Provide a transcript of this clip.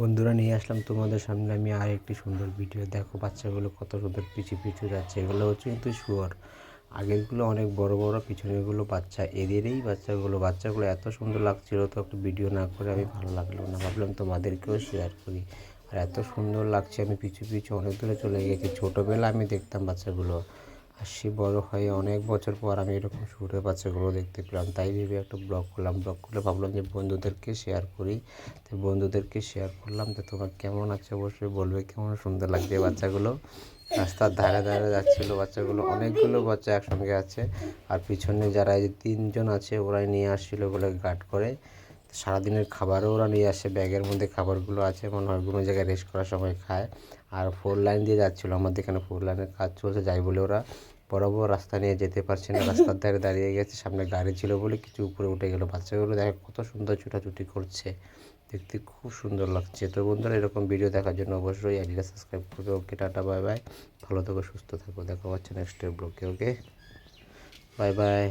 বন্ধুরা, নিয়ে আসলাম তোমাদের সামনে আমি আর একটি সুন্দর ভিডিও। দেখো বাচ্চাগুলো কত সুন্দর পিছু পিছু যাচ্ছে। এগুলো হচ্ছে কিন্তু শুয়োর। আগেরগুলো অনেক বড় বড়, পিছনেরগুলো বাচ্চা। এদেরই বাচ্চাগুলো এত সুন্দর লাগছিল, তো একটু ভিডিও না করে আমি ভালো লাগলো না, ভাবলাম তোমাদেরকেও শেয়ার করি। আর এত সুন্দর লাগছে, আমি পিছু পিছু অনেক দূরে চলে গেছি। ছোটোবেলা আমি দেখতাম বাচ্চাগুলো, আর সে বড় হয়ে অনেক বছর পর আমি এরকম শুয়োরের বাচ্চাগুলো দেখতে পেলাম। তাই ভেবে একটা ব্লগ করলাম। ব্লগ করলে ভাবলাম যে বন্ধুদেরকে শেয়ার করি। তো বন্ধুদেরকে শেয়ার করলাম। তো তোমার কেমন আছে অবশ্যই বলবে। কেমন সুন্দর লাগছে বাচ্চাগুলো। রাস্তার ধারে ধারে যাচ্ছিলো বাচ্চাগুলো, অনেকগুলো বাচ্চা একসঙ্গে আছে। আর পিছনে যারা এই যে 3জন আছে, ওরাই নিয়ে আসছিলো বলে গার্ড করে। সারাদিনের খাবারও ওরা নিয়ে আসে, ব্যাগের মধ্যে খাবারগুলো আছে, মনে হয় কোনো জায়গায় রেস্ট করার সময় খায়। আর 4 লাইন দিয়ে যাচ্ছিলো, আমাদের এখানে 4 লাইনের কাজ চলছে, যাই বলে ওরা বরাবর রাস্তা নিয়ে যেতে পারছে না, রাস্তার ধারে দাঁড়িয়ে গেছে। সামনে গাড়ি ছিল বলে কিছু উপরে উঠে গেলো। বাচ্চাগুলো দেখো কত সুন্দর ছুটাছুটি করছে, দেখতে খুব সুন্দর লাগছে। তো বন্ধুরা, এরকম ভিডিও দেখার জন্য অবশ্যই আইডিটা সাবস্ক্রাইব করবে। ওকে, টাটা, বাই বাই। ভালো থেকো, সুস্থ থাকো। দেখা হচ্ছে নেক্সট ব্লগে। ওকে, বাই বাই।